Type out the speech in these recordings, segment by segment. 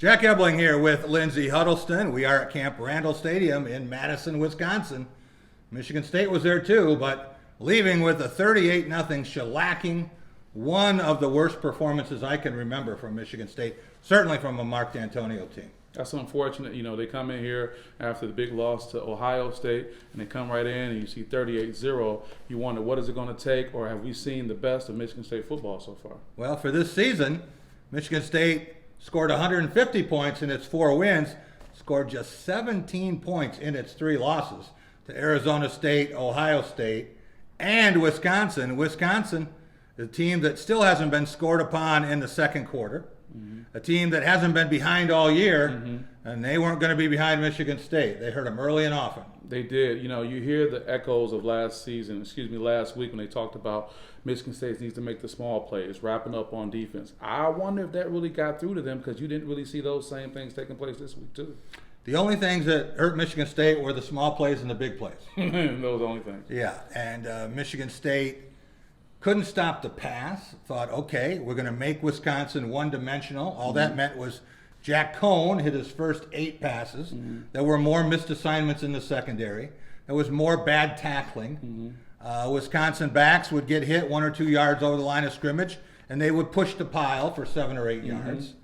Jack Ebling here with Lindsay Huddleston. We are at Camp Randall Stadium in Madison, Wisconsin. Michigan State was there too, but leaving with a 38-0 shellacking. One of the worst performances I can remember from Michigan State, certainly from a Mark D'Antonio team. That's unfortunate. They come in here after the big loss to Ohio State, and they come right in and you see 38-0. You wonder, what is it going to take, or have we seen the best of Michigan State football so far? Well, for this season, Michigan State scored 150 points in its 4 wins, scored just 17 points in its 3 losses to Arizona State, Ohio State, and Wisconsin. Wisconsin, the team that still hasn't been scored upon in the second quarter, a team that hasn't been behind all year, and they weren't going to be behind Michigan State. They hurt them early and often. They did. You hear the echoes of last week when they talked about Michigan State needs to make the small plays, wrapping up on defense. I wonder if that really got through to them, because you didn't really see those same things taking place this week too. The only things that hurt Michigan State were the small plays and the big plays. Those only things. Yeah, and Michigan State couldn't stop the pass. Thought, okay, we're going to make Wisconsin one-dimensional. All that meant was Jack Cohn hit his first 8 passes. There were more missed assignments in the secondary. There was more bad tackling. Wisconsin backs would get hit 1 or 2 yards over the line of scrimmage, and they would push the pile for 7 or 8 yards.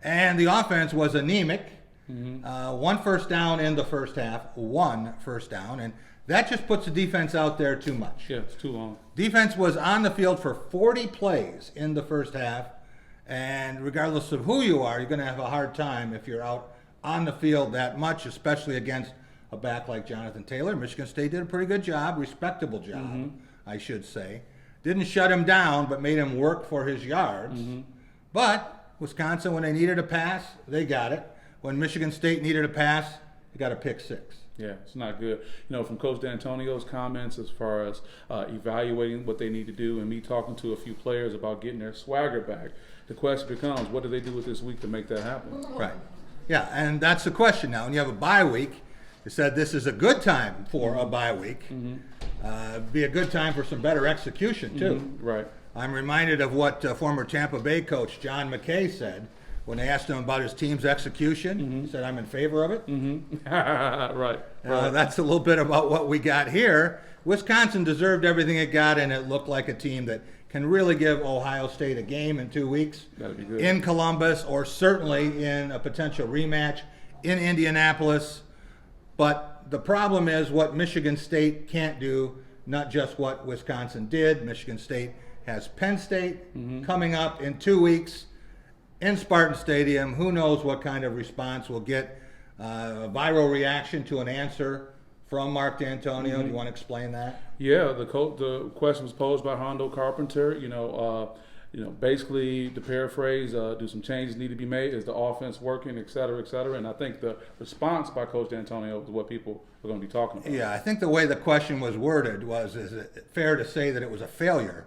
And the offense was anemic. 1 first down in the first half, 1 first down, and that just puts the defense out there too much. Yeah, it's too long. Defense was on the field for 40 plays in the first half, and regardless of who you are, you're going to have a hard time if you're out on the field that much, especially against a back like Jonathan Taylor. Michigan State did a pretty good job, respectable job, I should say. Didn't shut him down, but made him work for his yards. But Wisconsin, when they needed a pass, they got it. When Michigan State needed a pass, they got a pick 6. Yeah, it's not good. From Coach D'Antonio's comments as far as evaluating what they need to do, and me talking to a few players about getting their swagger back, the question becomes, what do they do with this week to make that happen? Right. Yeah, and that's the question now. When you have a bye week, you said this is a good time for a bye week. Be a good time for some better execution, too. Right. I'm reminded of what former Tampa Bay coach John McKay said when they asked him about his team's execution. He said, I'm in favor of it. Right. That's a little bit about what we got here. Wisconsin deserved everything it got, and it looked like a team that can really give Ohio State a game in 2 weeks. That'd be good. In Columbus, or certainly in a potential rematch in Indianapolis. But the problem is what Michigan State can't do, not just what Wisconsin did. Michigan State has Penn State coming up in 2 weeks in Spartan Stadium. Who knows what kind of response we'll get. A viral reaction to an answer from Mark D'Antonio. Do you want to explain that? Yeah, the question was posed by Hondo Carpenter. Basically, to paraphrase, do some changes need to be made? Is the offense working, et cetera, et cetera? And I think the response by Coach D'Antonio is what people are going to be talking about. Yeah, I think the way the question was worded was, is it fair to say that it was a failure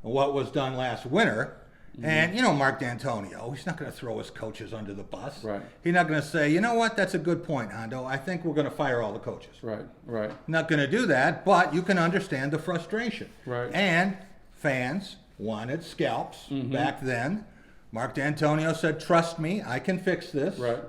of what was done last winter? And, Mark D'Antonio, he's not going to throw his coaches under the bus. Right. He's not going to say, you know what, that's a good point, Hondo. I think we're going to fire all the coaches. Right. Not going to do that, but you can understand the frustration. Right. And fans wanted scalps back then. Mark D'Antonio said, trust me, I can fix this. Right.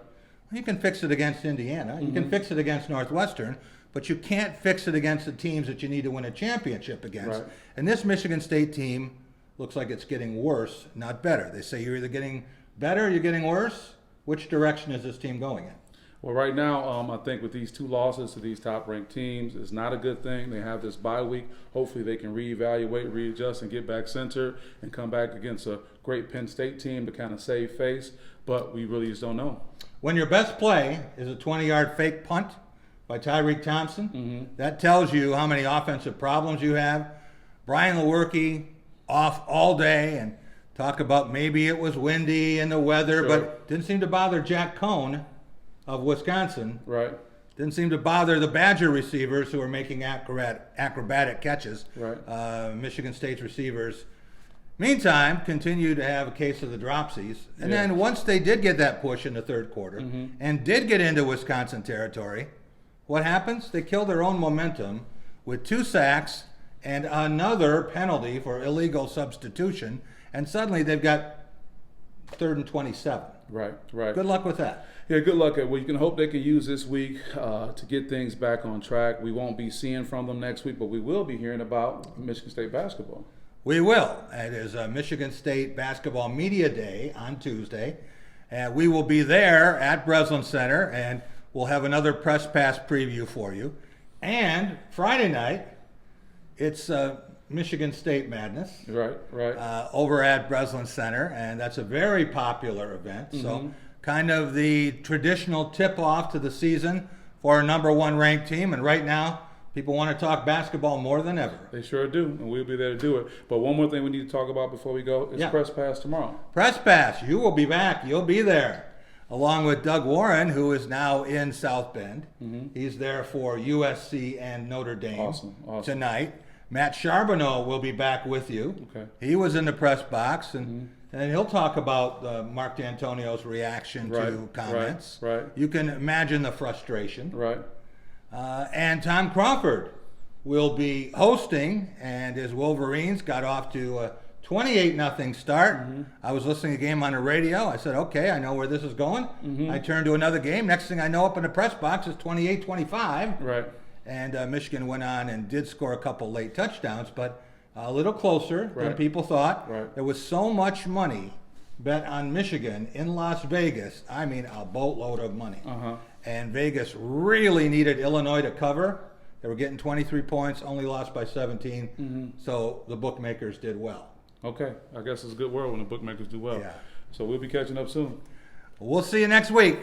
You can fix it against Indiana. You can fix it against Northwestern, but you can't fix it against the teams that you need to win a championship against. Right. And this Michigan State team looks like it's getting worse, not better. They say you're either getting better or you're getting worse. Which direction is this team going in? Well, right now, I think with these 2 losses to these top-ranked teams, it's not a good thing. They have this bye week. Hopefully they can reevaluate, readjust, and get back centered and come back against a great Penn State team to kind of save face. But we really just don't know. When your best play is a 20-yard fake punt by Tyreek Thompson, that tells you how many offensive problems you have. Brian Lewerke off all day, and talk about maybe it was windy and the weather, but didn't seem to bother Jack Cohn of Wisconsin. Right. Didn't seem to bother the Badger receivers who were making acrobatic catches. Right. Michigan State's receivers, meantime, continue to have a case of the dropsies. And then once they did get that push in the third quarter and did get into Wisconsin territory, what happens? They kill their own momentum with 2 sacks and another penalty for illegal substitution, and suddenly they've got 3rd and 27. Right, right. Good luck with that. Yeah, good luck. Well, you can hope they can use this week to get things back on track. We won't be seeing from them next week, but we will be hearing about Michigan State basketball. We will. It is a Michigan State Basketball Media Day on Tuesday. And we will be there at Breslin Center, and we'll have another press pass preview for you. And Friday night, it's Michigan State Madness. Right, right. Over at Breslin Center, and that's a very popular event. So kind of the traditional tip-off to the season for a number 1 ranked team. And right now, people want to talk basketball more than ever. They sure do, and we'll be there to do it. But one more thing we need to talk about before we go is Press Pass tomorrow. Press Pass, you will be back. You'll be there, along with Doug Warren, who is now in South Bend. He's there for USC and Notre Dame tonight. Matt Charbonneau will be back with you. Okay. He was in the press box, and he'll talk about Mark D'Antonio's reaction to comments. Right. You can imagine the frustration. Right. And Tom Crawford will be hosting, and his Wolverines got off to a 28-0 start. I was listening to the game on the radio. I said, okay, I know where this is going. I turned to another game. Next thing I know, up in the press box, it's 28-25. Right. And Michigan went on and did score a couple late touchdowns, but a little closer than people thought. Right. There was so much money bet on Michigan in Las Vegas. I mean, a boatload of money. And Vegas really needed Illinois to cover. They were getting 23 points, only lost by 17. So the bookmakers did well. Okay. I guess it's a good world when the bookmakers do well. Yeah. So we'll be catching up soon. We'll see you next week.